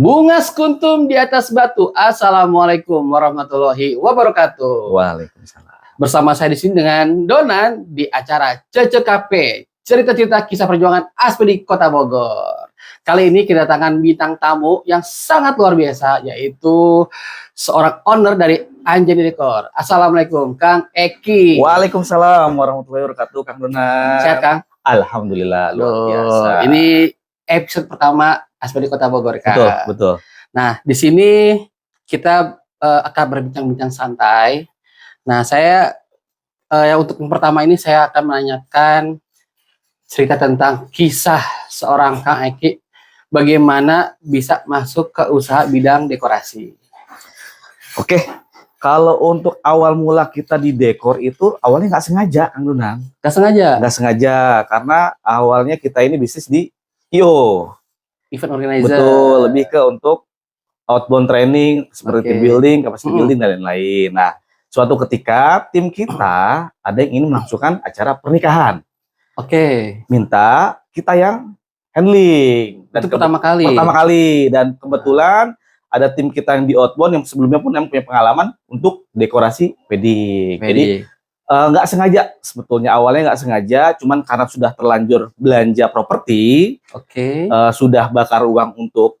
Bunga sekuntum di atas batu. Assalamualaikum warahmatullahi wabarakatuh. Waalaikumsalam. Bersama saya di sini dengan Donan di acara CCKP, cerita-cerita kisah perjuangan Aspedi Kota Bogor. Kali ini kedatangan bintang tamu yang sangat luar biasa, yaitu seorang owner dari Anjani Dekor. Assalamualaikum, Kang Eki. Waalaikumsalam warahmatullahi wabarakatuh, Kang Donan. Sehat, Kang? Alhamdulillah, luar biasa. Ini episode pertama Aspedi Kota Bogor, Kang. Betul, betul. Nah, di sini kita akan berbincang-bincang santai. Nah, saya untuk yang pertama ini saya akan menanyakan cerita tentang kisah seorang Kang Eki, bagaimana bisa masuk ke usaha bidang dekorasi. Oke, kalau untuk awal mula kita di dekor itu awalnya nggak sengaja, Kang Donan. Gak sengaja? Nggak sengaja, karena awalnya kita ini bisnis di IO. Event organizer. Betul, lebih ke untuk outbound training, seperti team building, capacity building, dan lain-lain. Nah, suatu ketika tim kita ada yang ingin melangsungkan acara pernikahan. Minta kita yang handling. Dan itu pertama kali? Pertama kali. Dan kebetulan ada tim kita yang di outbound yang sebelumnya pun yang punya pengalaman untuk dekorasi wedding. Jadi nggak sengaja, sebetulnya awalnya nggak sengaja, cuman karena sudah terlanjur belanja properti, sudah bakar uang untuk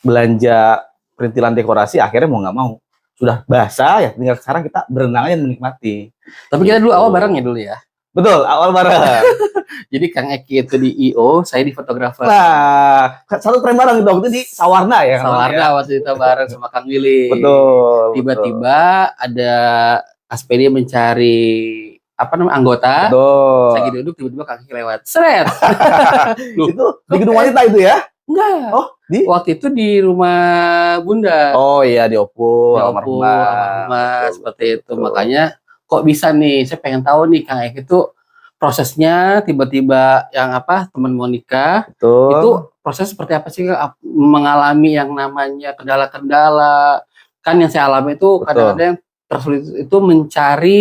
belanja perintilan dekorasi, akhirnya mau nggak mau sudah basah ya, tinggal sekarang kita berenang aja menikmati. Tapi kita dulu awal bareng ya dulu ya. Betul, awal bareng. Jadi Kang Eki itu di IO, saya di fotografer. Nah, satu tren bareng waktu itu di Sawarna ya. Sawarna waktu itu bareng sama Kang Willy. Betul. Tiba-tiba ada Aspedi mencari anggota. Betul. Saya lagi duduk, tiba-tiba Kang Eki lewat. Seret. Itu di gedung wanita itu ya? Enggak. Oh, waktu itu di rumah Bunda. Oh iya, di Oppo, almarhumah seperti itu. Betul. Makanya kok bisa nih, saya pengen tahu nih Kang Eki itu prosesnya tiba-tiba yang teman mau nikah. Betul. Itu proses seperti apa sih, mengalami yang namanya kendala-kendala. Kan yang saya alami itu kadang-kadang tersulit itu mencari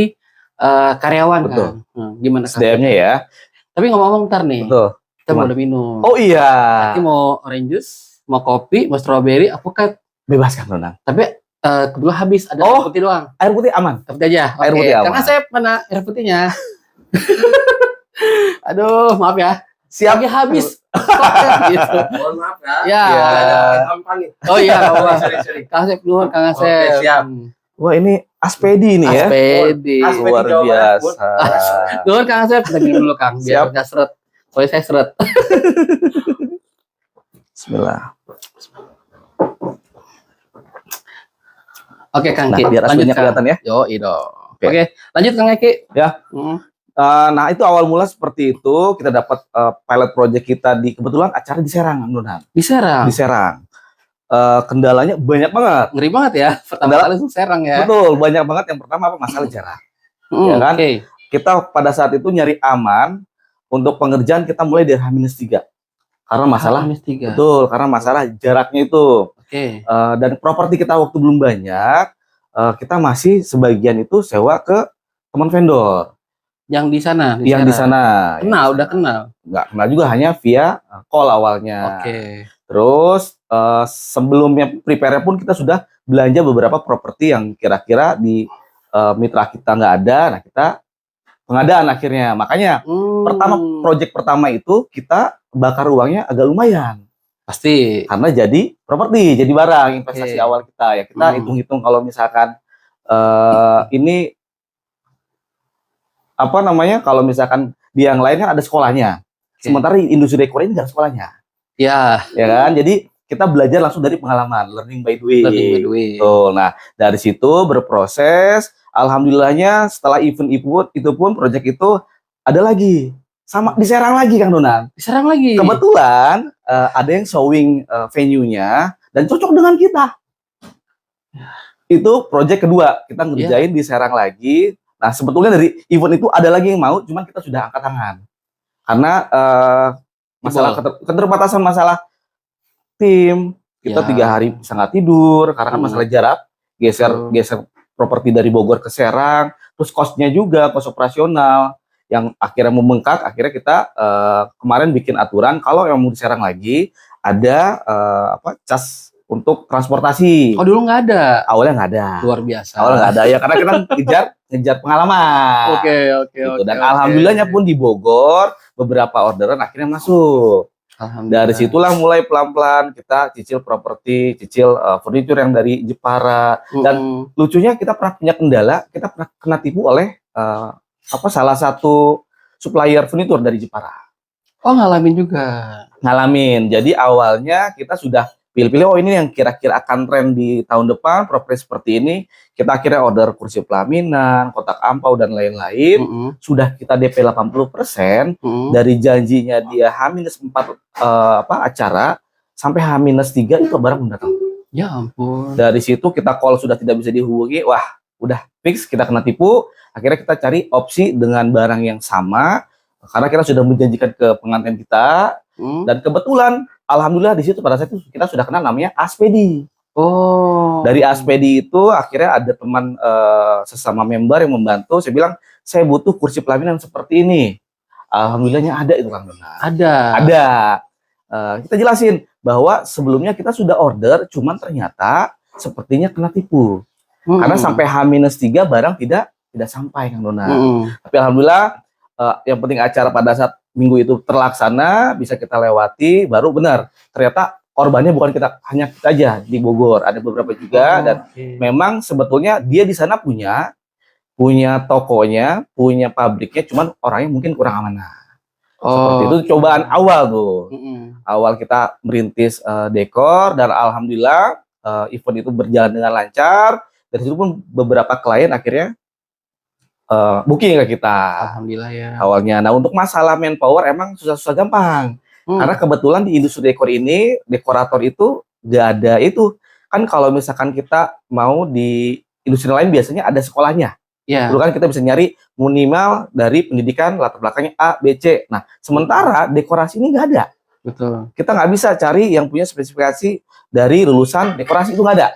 karyawan. Betul. Kan. Gimana SDM-nya ya? Tapi ngomong-ngomong ntar nih. Betul. Kita mau minum. Oh iya. Nanti mau orange juice, mau kopi, mau strawberry, alpukat. Bebas kan, Donan? Tapi kebetulan habis, ada air putih doang. Air putih aman? Air putih aja. Air putih aman. Karena saya mana air putihnya. Aduh, maaf ya. Siap. Lagi habis. Gitu. Mohon maaf ya. Oh iya, Kang Asep dulu, Kang Asep. Oke, siap. Wah, ini Aspedi ini ya. Aspedi. Luar biasa. Dulu Kang Asep, lagi dulu Kang. Biar nggak seret. Soalnya saya seret. Bismillah. Oke, Kang Eki. Biar aslinya kelihatan ya. Yoi dong. Oke, lanjut Kang Eki. Ya. Nah, itu awal mula seperti itu. Kita dapat pilot project kita kebetulan acara di Serang, Donan. Di Serang? Di Serang. Kendalanya banyak banget. Ngeri banget ya. Pertama kali itu Serang ya. Betul, banyak banget. Yang pertama masalah jarak. Ya kan? Kita pada saat itu nyari aman. Untuk pengerjaan kita mulai dari H-3. Karena masalah H-3. Betul, karena masalah jaraknya itu. Dan properti kita waktu belum banyak, kita masih sebagian itu sewa ke teman vendor. Yang di sana? Di sana. Kenal, udah kenal? Nggak kenal juga, hanya via call awalnya. Terus sebelumnya prepare pun kita sudah belanja beberapa properti yang kira-kira di mitra kita nggak ada. Nah, kita pengadaan akhirnya. Makanya project pertama itu kita bakar uangnya agak lumayan. Pasti. Karena jadi properti, jadi barang investasi awal kita. Ya kita hitung-hitung kalau misalkan ini kalau misalkan di yang lain kan ada sekolahnya. Sementara industri dekor ini nggak ada sekolahnya. Ya kan? Jadi kita belajar langsung dari pengalaman, learning by doing. Betul. Nah, dari situ berproses. Alhamdulillahnya setelah event itu pun project itu ada lagi sama di Serang lagi, Kang Donan. Di Serang lagi. Kebetulan ada yang showing venue-nya dan cocok dengan kita. Itu project kedua kita ngerjain di Serang lagi. Nah, sebetulnya dari event itu ada lagi yang mau, cuman kita sudah angkat tangan karena masalah keterbatasan masalah tim. Kita 3 hari bisa nggak tidur karena kan masalah jarak, geser properti dari Bogor ke Serang, terus cost-nya juga, cost operasional yang akhirnya membengkak. Akhirnya kita kemarin bikin aturan kalau yang mau di Serang lagi ada cas untuk transportasi. Oh, dulu nggak ada. Awalnya nggak ada. Luar biasa. Awalnya nggak ada ya, karena kita ngejar pengalaman. Oke. Gitu. Dan alhamdulillahnya pun di Bogor beberapa orderan akhirnya masuk. Dari situlah mulai pelan-pelan kita cicil properti, cicil furnitur yang dari Jepara. Dan lucunya kita pernah punya kendala, kita pernah kena tipu oleh salah satu supplier furnitur dari Jepara. Oh, ngalamin juga. Ngalamin. Jadi awalnya kita sudah pilih-pilih, oh ini yang kira-kira akan tren di tahun depan, properti seperti ini. Kita akhirnya order kursi pelaminan, kotak ampau, dan lain-lain. Sudah kita DP 80%, dari janjinya dia H-4 acara, sampai H-3 itu barang belum datang. Ya ampun. Dari situ kita call sudah tidak bisa dihubungi, wah udah fix kita kena tipu. Akhirnya kita cari opsi dengan barang yang sama, karena kita sudah menjanjikan ke pengantin kita. Dan kebetulan alhamdulillah di situ pada saat itu kita sudah kenal namanya Aspedi. Oh. Dari Aspedi itu akhirnya ada teman sesama member yang membantu. Saya bilang saya butuh kursi pelaminan seperti ini. Alhamdulillahnya ada itu Kang Donat. Ada. Kita jelasin bahwa sebelumnya kita sudah order, cuman ternyata sepertinya kena tipu. Karena sampai H-3 barang tidak sampai Kang Donat. Tapi alhamdulillah yang penting acara pada saat minggu itu terlaksana, bisa kita lewati, baru benar. Ternyata korbannya bukan kita, hanya kita aja di Bogor, ada beberapa juga. Dan memang sebetulnya dia di sana punya tokonya, punya pabriknya, cuman orangnya mungkin kurang amanah. Seperti itu cobaan awal tuh. Awal kita merintis dekor, dan alhamdulillah event itu berjalan dengan lancar. Dari situ pun beberapa klien akhirnya booking ke kita. Alhamdulillah ya. Awalnya. Nah, untuk masalah manpower emang susah-susah gampang. Karena kebetulan di industri dekor ini, dekorator itu gak ada itu. Kan kalau misalkan kita mau di industri lain biasanya ada sekolahnya. Dulu kan kita bisa nyari minimal dari pendidikan latar belakangnya A, B, C. Nah, sementara dekorasi ini gak ada. Betul. Kita nggak bisa cari yang punya spesifikasi dari lulusan dekorasi, itu nggak ada.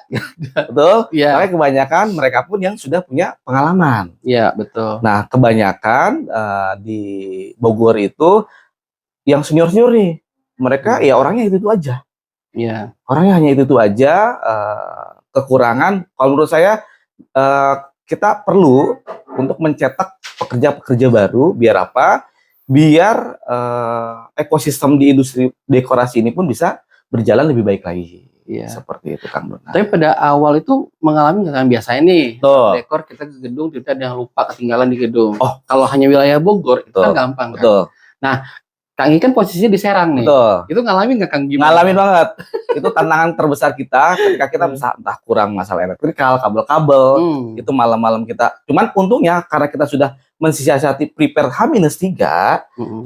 Betul? Makanya kebanyakan mereka pun yang sudah punya pengalaman. Iya, betul. Nah, kebanyakan di Bogor itu yang senior-senior nih, mereka ya orangnya itu aja. Iya. Orangnya hanya itu aja. Kekurangan, kalau menurut saya kita perlu untuk mencetak pekerja-pekerja baru. Biar apa? Biar ekosistem di industri dekorasi ini pun bisa berjalan lebih baik lagi. Seperti itu Kang Donat. Tapi pada awal itu mengalami nggak, kan biasanya nih dekor kita ke gedung, kita ada yang lupa ketinggalan di gedung. Kalau hanya wilayah Bogor itu kan gampang. Kan? Nah, Kang ini kan posisinya di Serang nih. Itu ngalamin nggak Kang? Gimana? Ngalamin banget. Itu tantangan terbesar kita ketika kita entah kurang masalah elektrikal, kabel-kabel, itu malam-malam kita. Cuman untungnya karena kita sudah mensiasati prepare H-3,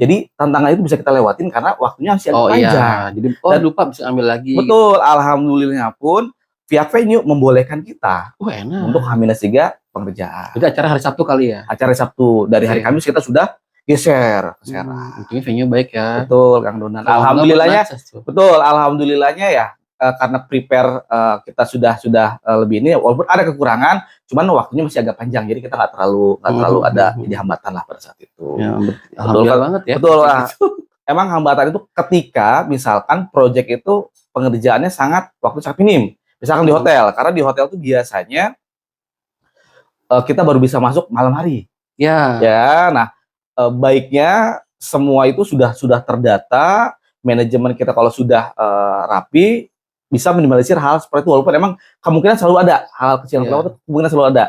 jadi tantangan itu bisa kita lewatin karena waktunya masih agak panjang. Jadi lupa bisa ambil lagi. Betul, alhamdulillahnya pun pihak venue membolehkan kita untuk H-3 pengerjaan. Jadi acara hari Sabtu kali ya? Acara Sabtu, dari hari Kamis kita sudah geser ke Serang. Untungnya venue baik ya. Betul Kang Donat. Alhamdulillahnya, alhamdulillahnya ya, karena prepare kita sudah lebih ini, walaupun ada kekurangan, cuman waktunya masih agak panjang, jadi kita nggak terlalu ada jadi hambatan lah pada saat itu. Alhamdulillah banget ya. Betul lah. Emang hambatan itu ketika misalkan proyek itu pengerjaannya waktu sangat minim, misalkan di hotel, karena di hotel itu biasanya kita baru bisa masuk malam hari. Nah baiknya semua itu sudah terdata, manajemen kita kalau sudah rapi bisa minimalisir hal seperti itu, walaupun emang kemungkinan selalu ada hal kecil, kemungkinan selalu ada.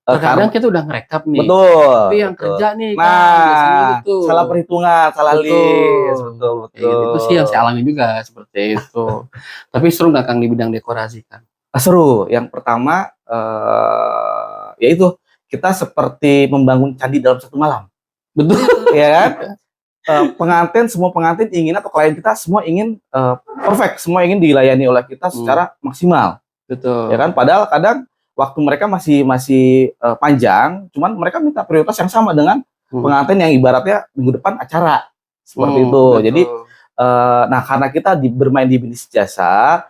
Terkadang kita udah ngerekap nih. Betul. Tapi yang kerja nih gitu. Salah perhitungan, salah list. Betul. Itu sih yang saya alami juga seperti itu. Tapi seru nggak Kang di bidang dekorasi kan? Seru. Yang pertama yaitu kita seperti membangun candi dalam satu malam. Betul. Ya kan? Semua pengantin ingin, atau klien kita semua ingin perfect, semua ingin dilayani oleh kita secara maksimal. Betul. Ya kan? Padahal kadang waktu mereka masih panjang, cuman mereka minta prioritas yang sama dengan pengantin yang ibaratnya minggu depan acara. Seperti itu. Betul. Jadi nah karena kita bermain di bisnis jasa,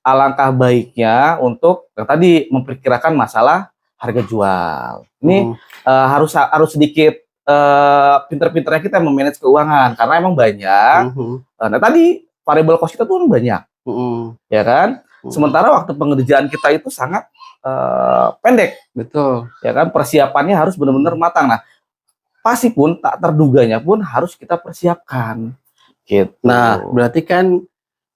alangkah baiknya untuk tadi memperkirakan masalah harga jual. Ini harus sedikit pinter-pinternya kita memanage keuangan, karena emang banyak. Nah tadi variable cost kita tuh banyak. ya kan? Sementara waktu pengerjaan kita itu sangat pendek, betul, ya kan? Persiapannya harus benar-benar matang. Nah, pasti pun tak terduganya pun harus kita persiapkan, gitu. Nah, berarti kan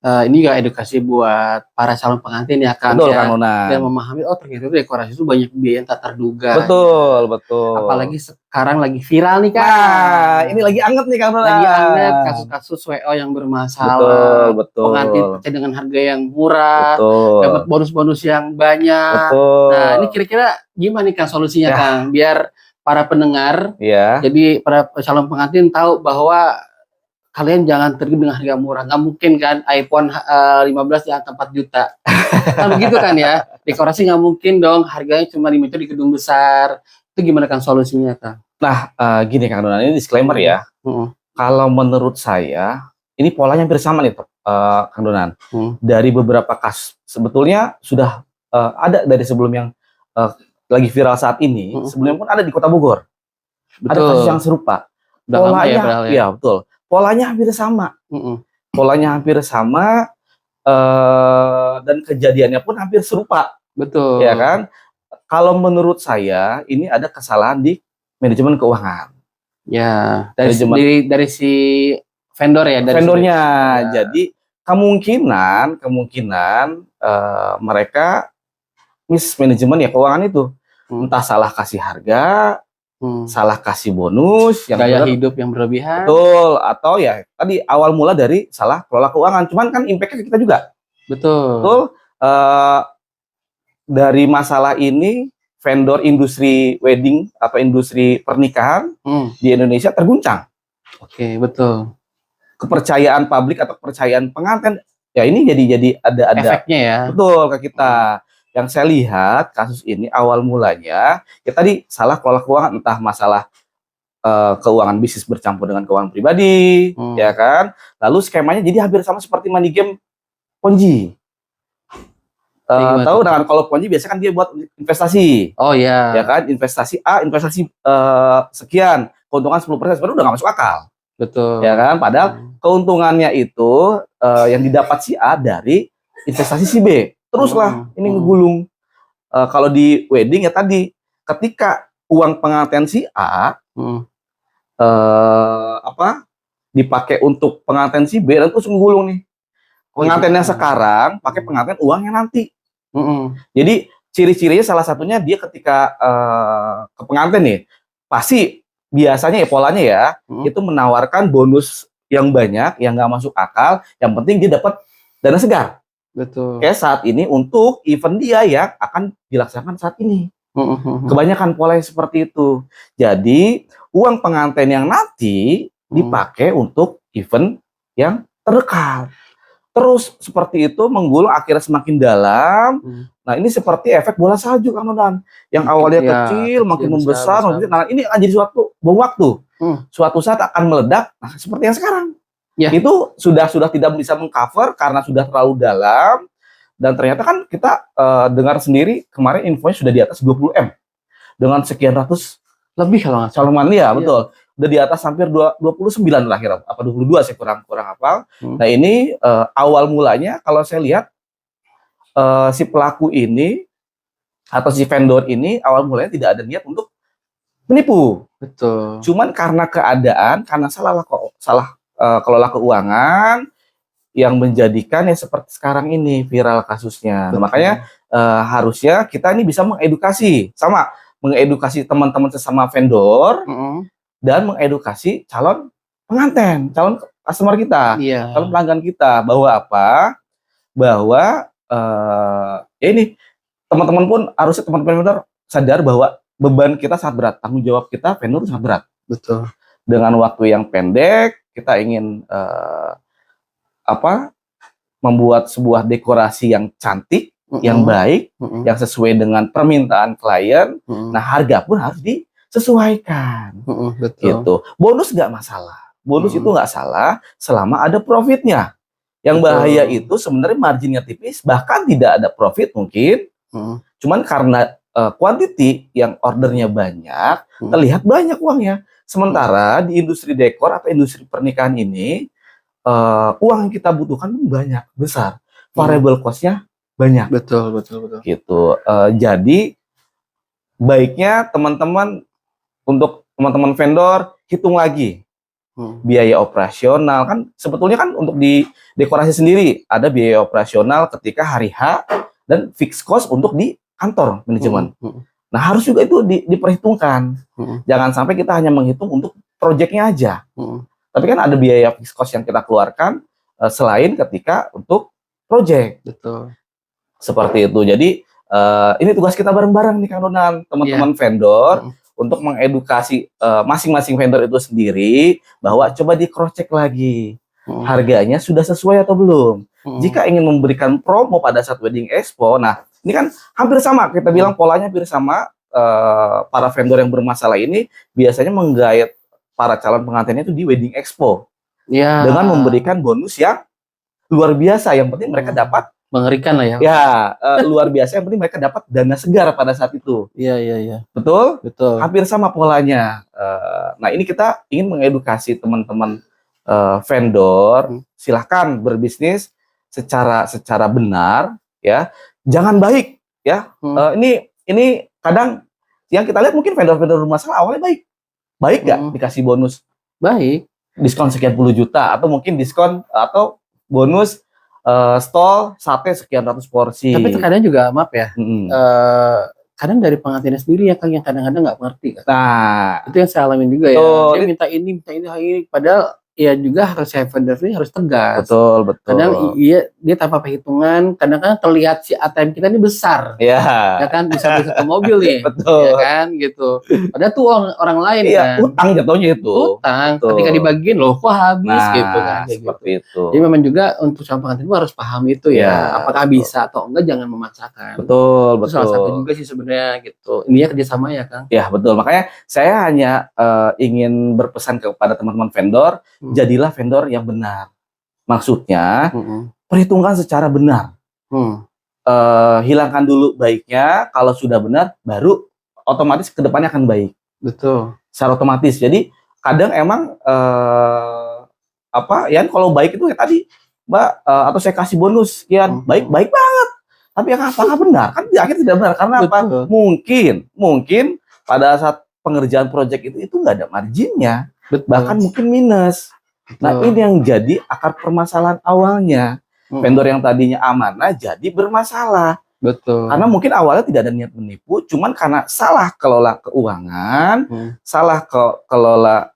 ini juga edukasi buat para calon pengantin ya Kang, Betul, ya, Kang Nonan. dan memahami ternyata itu dekorasi itu banyak biaya yang tak terduga. Betul, betul. Apalagi sekarang lagi viral nih Kang. Nah, ini lagi anget nih Kang Nonan. Lagi anget kasus-kasus WO yang bermasalah. Betul, betul. Pengantin percaya dengan harga yang murah, betul. dapat bonus-bonus yang banyak. Betul. Nah, ini kira-kira gimana nih Kang solusinya Kang? Biar para pendengar, jadi para calon pengantin tahu bahwa kalian jangan tergiur dengan harga murah. Nggak mungkin kan iPhone 15 di angka 4 juta. Kan begitu kan ya. Dekorasi nggak mungkin dong harganya cuma 5 juta di gedung besar. Itu gimana kan solusinya Kang? Nah, gini Kang Donan, ini disclaimer ya. Kalau menurut saya, ini polanya hampir sama nih Kang Donan. Dari beberapa kasus, sebetulnya sudah ada dari sebelum yang lagi viral saat ini, sebelumnya pun ada di Kota Bogor. Betul. Ada kasus yang serupa. Polanya, ya betul. Polanya hampir sama. Polanya hampir sama dan kejadiannya pun hampir serupa. Betul. Ya kan? Kalau menurut saya ini ada kesalahan di manajemen keuangan. Ya, dari si vendor ya, dari vendornya. Jadi kemungkinan mereka mismanajemen ya keuangan itu. Entah salah kasih harga, salah kasih bonus, yang gaya hidup yang berlebihan. Betul, atau ya tadi awal mula dari salah kelola keuangan. Cuman kan impact-nya kita juga. Betul. Dari masalah ini vendor industri wedding atau industri pernikahan di Indonesia terguncang. Oke, betul. Kepercayaan publik atau kepercayaan pengantin ya ini jadi ada efeknya ya. Betul ke kita. Yang saya lihat kasus ini awal mulanya ya tadi salah kelola keuangan, entah masalah keuangan bisnis bercampur dengan keuangan pribadi, ya kan. Lalu skemanya jadi hampir sama seperti money game Ponzi. Tahu dengan kalau Ponzi biasanya kan dia buat investasi. Oh iya. Ya kan, investasi A, investasi sekian, keuntungan 10%, sebenarnya udah nggak masuk akal. Betul. Ya kan, padahal keuntungannya itu yang didapat si A dari investasi si B. Teruslah ini ngegulung. Kalau di wedding ya tadi, ketika uang pengantin si A dipakai untuk pengantin si B, dan terus menggulung nih. Pengantinnya sekarang pakai pengantin uangnya nanti. Jadi ciri-cirinya salah satunya dia ketika ke pengantin nih, pasti biasanya ya polanya ya, itu menawarkan bonus yang banyak, yang nggak masuk akal, yang penting dia dapat dana segar. Betul. Kayak saat ini untuk event dia yang akan dilaksanakan saat ini. Kebanyakan pola yang seperti itu. Jadi uang pengantin yang nanti dipakai untuk event yang terdekat. Terus seperti itu menggulung akhirnya semakin dalam. Nah ini seperti efek bola salju Kang Nonan. Yang awalnya kecil makin membesar. Nah ini akan jadi suatu bom waktu. Suatu saat akan meledak. Nah seperti yang sekarang. Itu sudah tidak bisa mengcover karena sudah terlalu dalam. Dan ternyata kan kita dengar sendiri kemarin infonya sudah di atas 20 M. Dengan sekian ratus lebih kalau nggak salah. Ya betul. Udah di atas hampir 29 lah kira, apa 22 saya kurang hafal. Nah ini awal mulanya kalau saya lihat si pelaku ini atau si vendor ini awal mulanya tidak ada niat untuk menipu. Betul. Cuman karena keadaan, karena salah kelola keuangan yang menjadikan ya seperti sekarang ini viral kasusnya. Nah, makanya harusnya kita ini bisa mengedukasi teman-teman sesama vendor. Dan mengedukasi calon pengantin, calon customer kita, calon pelanggan kita bahwa apa? Bahwa ini teman-teman pun harusnya teman-teman sadar bahwa beban kita sangat berat, tanggung jawab kita vendor sangat berat. Betul. Dengan waktu yang pendek, kita ingin membuat sebuah dekorasi yang cantik, yang baik, yang sesuai dengan permintaan klien. Nah harga pun harus disesuaikan. Betul. Gitu. Bonus nggak masalah. Bonus itu nggak salah selama ada profitnya. Yang bahaya itu sebenarnya marginnya tipis, bahkan tidak ada profit mungkin. Cuman karena quantity yang ordernya banyak, terlihat banyak uangnya. Sementara di industri dekor atau industri pernikahan ini, uang yang kita butuhkan banyak, besar. variable cost-nya banyak. Betul. Gitu. Jadi baiknya teman-teman, untuk teman-teman vendor, hitung lagi biaya operasional. Kan sebetulnya kan untuk di dekorasi sendiri ada biaya operasional ketika hari H dan fixed cost untuk di kantor manajemen. Nah, harus juga itu diperhitungkan. Jangan sampai kita hanya menghitung untuk proyeknya aja. Tapi kan ada biaya fixed cost yang kita keluarkan selain ketika untuk proyek. Betul. Seperti itu. Jadi ini tugas kita bareng-bareng nih Kang Donan, teman-teman vendor, untuk mengedukasi masing-masing vendor itu sendiri bahwa coba di cross check lagi harganya sudah sesuai atau belum. Jika ingin memberikan promo pada saat wedding expo, nah ini kan hampir sama, kita bilang polanya hampir sama. Para vendor yang bermasalah ini biasanya menggait para calon pengantinnya itu di wedding expo dengan memberikan bonus yang luar biasa. Yang penting mereka dapat, mengerikan lah ya. Ya, luar biasa. Yang penting mereka dapat dana segar pada saat itu. Iya. Betul? Betul. Hampir sama polanya. Nah, ini kita ingin mengedukasi teman-teman vendor. Silahkan berbisnis secara benar, ya. Jangan baik, ya. Ini kadang yang kita lihat mungkin vendor-vendor bermasalah awalnya baik nggak dikasih bonus? Baik. Diskon sekian puluh juta atau mungkin diskon atau bonus stall sate sekian ratus porsi. Tapi terkadang juga maaf ya, kadang dari pengantinnya sendiri ya Kang yang kadang-kadang nggak mengerti kan. Nah, itu yang saya alamin juga ya. Dia minta ini, padahal ya juga harus vendor ini harus tegas. Betul. Kadang dia tanpa perhitungan, kadang-kadang terlihat si ATM kita ini besar. Ya kan bisa beli satu mobil nih. Betul. Ya kan gitu. Padahal tuh orang lain kan. Utang jatuhnya itu. Utang. Ketika dibagiin loh kok habis gitu kan. Seperti itu. Jadi memang juga untuk calon pengantin itu harus paham itu ya. Apakah bisa atau enggak, jangan memaksakan. Betul. Itu salah satu juga sih sebenarnya gitu. Ini ya kerjasama ya Kang. Ya betul. Makanya saya hanya ingin berpesan kepada teman-teman vendor, jadilah vendor yang benar. Maksudnya, perhitungkan secara benar. Hilangkan dulu baiknya, kalau sudah benar, baru otomatis kedepannya akan baik. Betul. Secara otomatis. Jadi, kadang emang, kalau baik itu ya tadi, Mbak, atau saya kasih bonus, sekian, baik banget. Tapi apakah benar? Kan di akhir tidak benar. Karena apa? Mungkin pada saat pengerjaan proyek itu nggak ada marginnya. Bahkan mungkin minus. Nah, ini yang jadi akar permasalahan awalnya. Vendor yang tadinya amanah jadi bermasalah. Betul. Karena mungkin awalnya tidak ada niat menipu, cuman karena salah kelola keuangan, salah kelola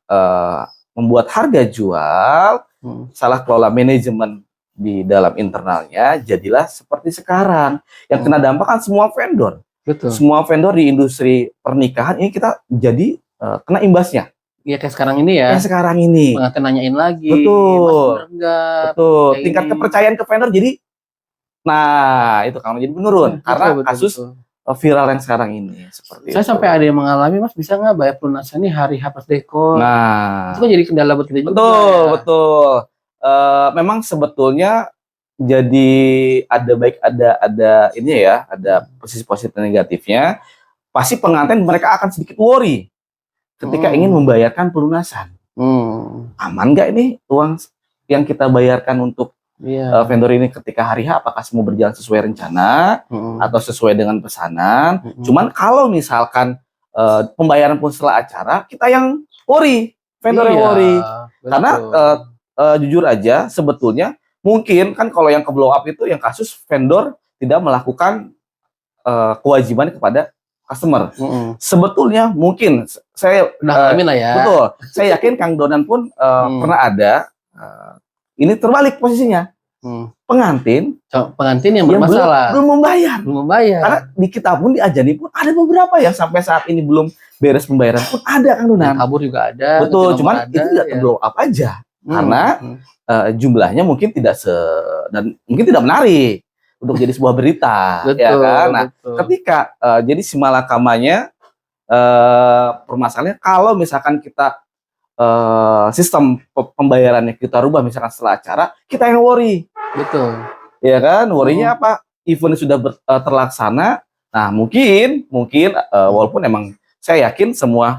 membuat harga jual, salah kelola manajemen di dalam internalnya, jadilah seperti sekarang. Yang kena dampak kan semua vendor. Betul. Semua vendor di industri pernikahan ini kita jadi kena imbasnya. Iya kayak sekarang ini ya. Kayak sekarang ini. Pengantin nanyain lagi. Betul. Betul. Tingkat ini. Kepercayaan ke vendor jadi, nah itu kan jadi menurun karena kasus viral yang sekarang ini. Seperti saya itu. sampai ada yang mengalami, Mas bisa nggak bayar pelunasan nih hari H pas dekor? Nah, itu kan jadi kendala buat kita juga. Betul. Memang sebetulnya jadi ada ini ya, ada posisi positif dan negatifnya. Pasti pengantin mereka akan sedikit worry ketika ingin membayarkan pelunasan. Aman nggak ini uang yang kita bayarkan untuk vendor ini ketika hari H, apakah semua berjalan sesuai rencana atau sesuai dengan pesanan? Cuman kalau misalkan pembayaran pun setelah acara, kita yang worry, vendor yang worry. Karena jujur aja sebetulnya mungkin kan kalau yang ke blow up itu yang kasus vendor tidak melakukan kewajiban kepada customer. Sebetulnya mungkin saya lah ya. Betul. Saya yakin Kang Donan pun pernah ada ini terbalik posisinya. Pengantin yang bermasalah belum membayar. Karena di kita pun di Ajani pun ada beberapa yang sampai saat ini belum beres pembayaran pun ada Kang Donan. Kabur juga ada. Betul, cuman itu tidak blow up aja. Karena jumlahnya mungkin tidak dan mungkin tidak menarik untuk jadi sebuah berita. Betul, ya kan? Nah, ketika jadi si malakamanya permasalahannya kalau misalkan kita sistem pembayarannya kita rubah misalkan setelah acara, kita yang worry. Betul. Ya kan? Worry-nya apa? Event sudah terlaksana. Nah, mungkin walaupun emang saya yakin semua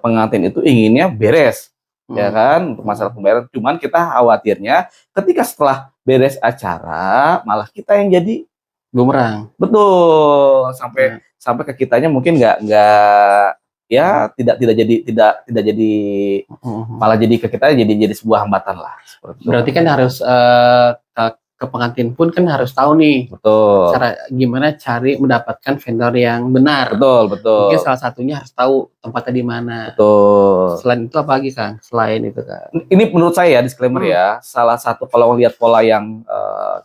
pengantin itu inginnya beres. ya kan, untuk masalah pembayaran. Cuman kita khawatirnya ketika setelah beres acara malah kita yang jadi bumerang. betul, sampai ke kitanya mungkin nggak ya tidak jadi malah jadi ke kita jadi sebuah hambatan lah seperti itu. Berarti kan harus ke pengantin pun kan harus tahu nih Betul. cara gimana cari mendapatkan vendor yang benar. Betul. Mungkin salah satunya harus tahu tempatnya di mana. Betul. Selain itu apa lagi, Kang? Selain itu, Kang. Ini menurut saya disclaimer ya, salah satu kalau lihat pola yang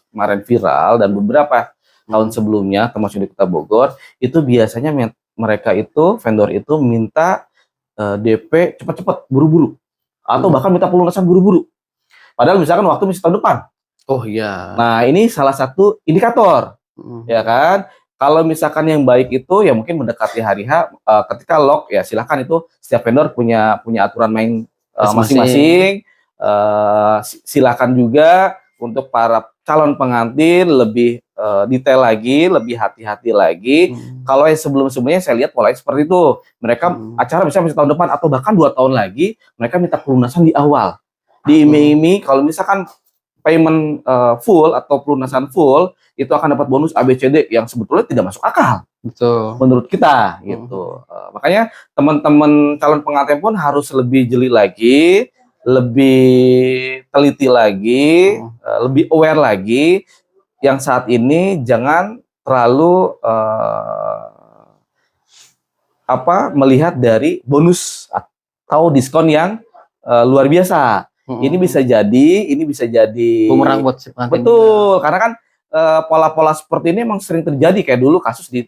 kemarin viral dan beberapa tahun sebelumnya termasuk di Kota Bogor, itu biasanya mereka itu vendor itu minta DP cepat-cepat, buru-buru, atau bahkan minta pelunasan buru-buru. Padahal misalkan waktu masih tahun depan. Oh iya. Nah ini salah satu indikator, ya kan? Kalau misalkan yang baik itu ya mungkin mendekati hari H, ketika lock ya silakan, itu setiap vendor punya aturan main masing-masing. Silakan juga untuk para calon pengantin lebih detail lagi, lebih hati-hati lagi. Kalau yang sebelum-sebelumnya saya lihat polanya seperti itu. Mereka acara misalnya masih tahun depan atau bahkan 2 tahun lagi, mereka minta pelunasan di awal. Diiming-iming kalau misalkan payment full atau pelunasan full itu akan dapat bonus ABCD yang sebetulnya tidak masuk akal. Betul. Menurut kita gitu. Makanya teman-teman calon pengantin pun harus lebih jeli lagi, lebih teliti lagi, lebih aware lagi. Yang saat ini jangan terlalu melihat dari bonus atau diskon yang luar biasa. Ini bisa jadi bumerang buat si pengantin. Betul, karena kan pola-pola seperti ini emang sering terjadi, kayak dulu kasus di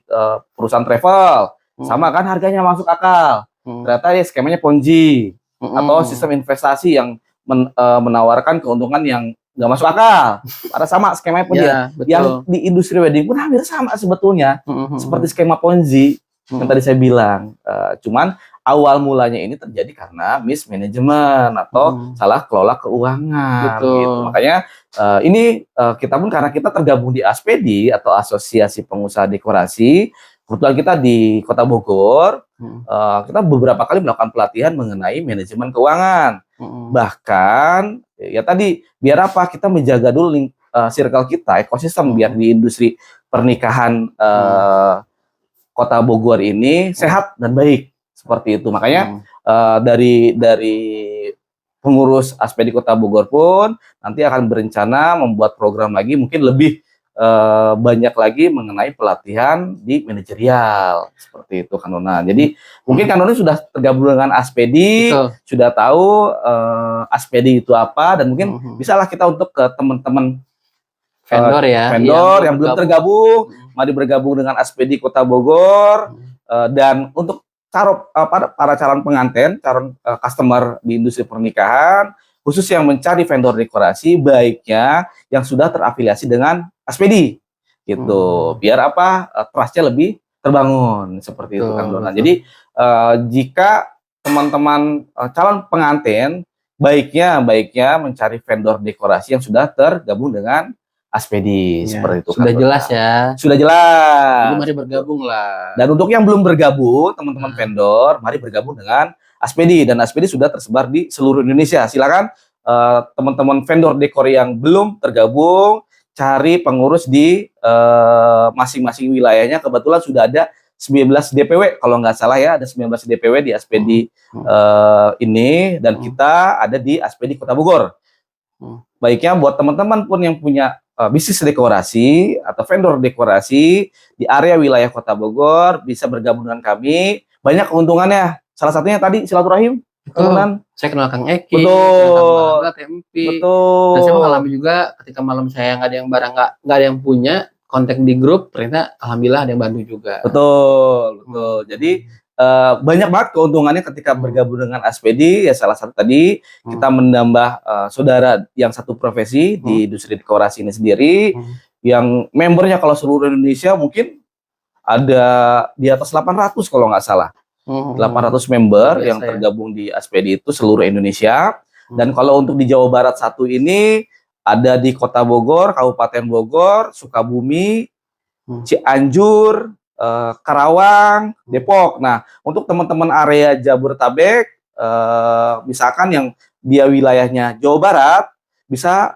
perusahaan travel. Sama kan harganya masuk akal. Ternyata ya skemanya Ponzi atau sistem investasi yang menawarkan keuntungan yang nggak masuk akal. Ada sama skemanya Ponzi. Ya, yang di industri wedding pun hampir sama sebetulnya. Seperti skema Ponzi yang tadi saya bilang. Cuman awal mulanya ini terjadi karena mismanagement atau salah kelola keuangan. Betul. Gitu. Makanya ini kita pun karena kita tergabung di ASPEDI atau Asosiasi Pengusaha Dekorasi, kebetulan kita di Kota Bogor, kita beberapa kali melakukan pelatihan mengenai manajemen keuangan. Bahkan ya tadi biar apa, kita menjaga dulu circle kita, ekosistem, biar di industri pernikahan Kota Bogor ini sehat dan baik. Seperti itu. Makanya dari pengurus ASPEDI Kota Bogor pun nanti akan berencana membuat program lagi, mungkin lebih banyak lagi mengenai pelatihan di manajerial. Seperti itu, Kang Donan. Jadi mungkin Kang Donan sudah tergabung dengan ASPEDI, sudah tahu ASPEDI itu apa, dan mungkin bisalah kita untuk ke teman-teman vendor yang belum tergabung, mari bergabung dengan ASPEDI Kota Bogor. Dan untuk para calon pengantin, calon customer di industri pernikahan, khusus yang mencari vendor dekorasi, baiknya yang sudah terafiliasi dengan ASPEDI, gitu. Biar apa, trust-nya lebih terbangun, seperti itu, Kang Donan. Jadi jika teman-teman calon pengantin, baiknya mencari vendor dekorasi yang sudah tergabung dengan ASPEDI, seperti itu. Sudah jelas ya. Sudah jelas. Jadi mari bergabung lah. Dan untuk yang belum bergabung, teman-teman vendor, mari bergabung dengan ASPEDI. Dan ASPEDI sudah tersebar di seluruh Indonesia. Silakan teman-teman vendor dekor yang belum tergabung, cari pengurus di masing-masing wilayahnya. Kebetulan sudah ada 19 DPW, kalau nggak salah ya, ada 19 DPW di ASPEDI ini. Dan kita ada di ASPEDI Kota Bogor. Baiknya buat teman-teman pun yang punya bisnis dekorasi atau vendor dekorasi di area wilayah Kota Bogor, bisa bergabung dengan kami. Banyak keuntungannya. Salah satunya tadi silaturahim. Betul. Saya kenal Kang Eki. Betul. Betul. Dan saya mengalami juga ketika malam saya nggak ada yang barang, nggak ada yang punya, kontak di grup, ternyata alhamdulillah ada yang bantu juga. Betul. Jadi banyak banget keuntungannya ketika bergabung dengan ASPEDI. Ya salah satu tadi kita menambah saudara yang satu profesi di industri dekorasi ini sendiri, yang membernya kalau seluruh Indonesia mungkin ada di atas 800 kalau nggak salah. 800 member yang tergabung di ASPEDI itu seluruh Indonesia. Dan kalau untuk di Jawa Barat satu ini ada di Kota Bogor, Kabupaten Bogor, Sukabumi, Cianjur, Karawang, Depok. Nah, untuk teman-teman area Jabodetabek, misalkan yang dia wilayahnya Jawa Barat bisa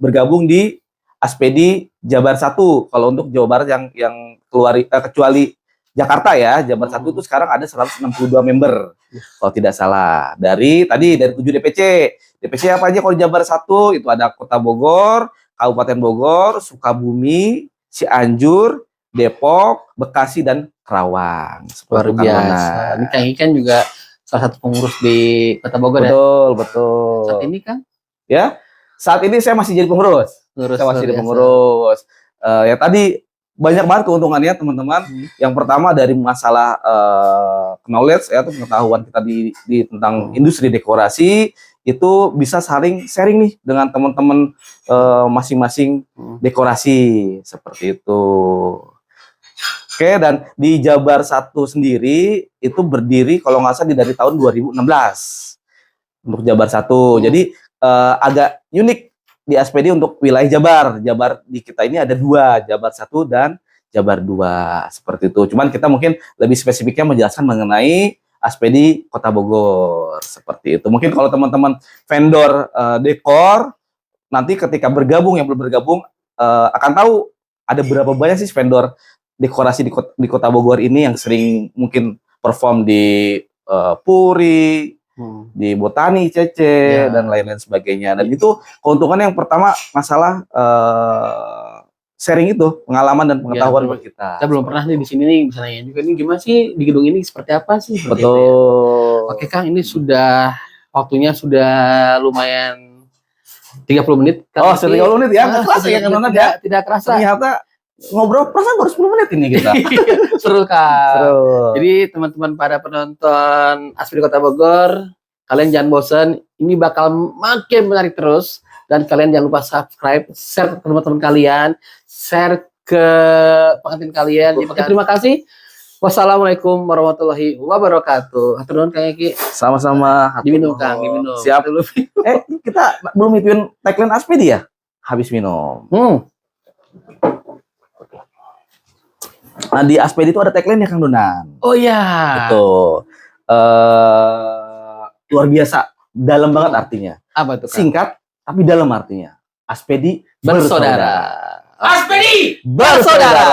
bergabung di Aspedi Jabar 1. Kalau untuk Jawa Barat yang kecuali Jakarta ya, Jabar 1 itu sekarang ada 162 member. Kalau tidak salah. Dari 7 DPC. DPC apa aja kalau di Jabar 1 itu ada Kota Bogor, Kabupaten Bogor, Sukabumi, Cianjur, Depok, Bekasi dan Karawang. Luar biasa. Ini Kang Ikan juga salah satu pengurus di Kota Bogor ya. Betul. Saat ini kan? Ya. Saat ini saya masih jadi pengurus. Saya masih jadi pengurus. Ya tadi banyak banget keuntungannya teman-teman. Yang pertama dari masalah knowledge ya, pengetahuan kita di tentang industri dekorasi itu bisa saling sharing nih dengan teman-teman masing-masing dekorasi seperti itu. Oke, dan di Jabar 1 sendiri itu berdiri kalau nggak salah dari tahun 2016 untuk Jabar 1. Jadi agak unik di Aspedi untuk wilayah Jabar. Jabar di kita ini ada 2, Jabar 1 dan Jabar 2 seperti itu. Cuman kita mungkin lebih spesifiknya menjelaskan mengenai Aspedi Kota Bogor seperti itu. Mungkin kalau teman-teman vendor dekor nanti ketika bergabung yang belum bergabung akan tahu ada berapa banyak sih vendor dekorasi di Kota Bogor ini yang sering mungkin perform di Puri, di Botani, Cece, dan lain-lain sebagainya. Dan itu keuntungan yang pertama masalah sharing itu, pengalaman dan pengetahuan buat kita. Kita belum pernah nih di sini nih, bisa nanya juga nih gimana sih di gedung ini seperti apa sih? Betul. Itu ya. Oke Kang, ini sudah waktunya sudah lumayan 30 menit. Oh, sudah 30 menit ya? Nggak kerasa ya kan ya? Tidak kerasa. Ternyata ngobrol perasaan baru 10 menit ini kita. Seru Kang. Seru. Jadi teman-teman para penonton Aspedi Kota Bogor, kalian jangan bosan, ini bakal makin menarik terus. Dan kalian jangan lupa subscribe, share ke teman-teman kalian, share ke pengantin kalian. Jadi, terima kasih. Wassalamualaikum warahmatullahi wabarakatuh. Hatur nuhun Kang Eki. Sama-sama. Diminum Kang, diminum. Siap. Kita belum ituin tagline Aspedi ya? Habis minum. Nah, di Aspedi itu ada tagline ya Kang Donan. Oh iya. Betul. Luar biasa, dalam banget artinya. Apa itu Kang? Singkat tapi dalam artinya. Aspedi bersaudara. Aspedi bersaudara.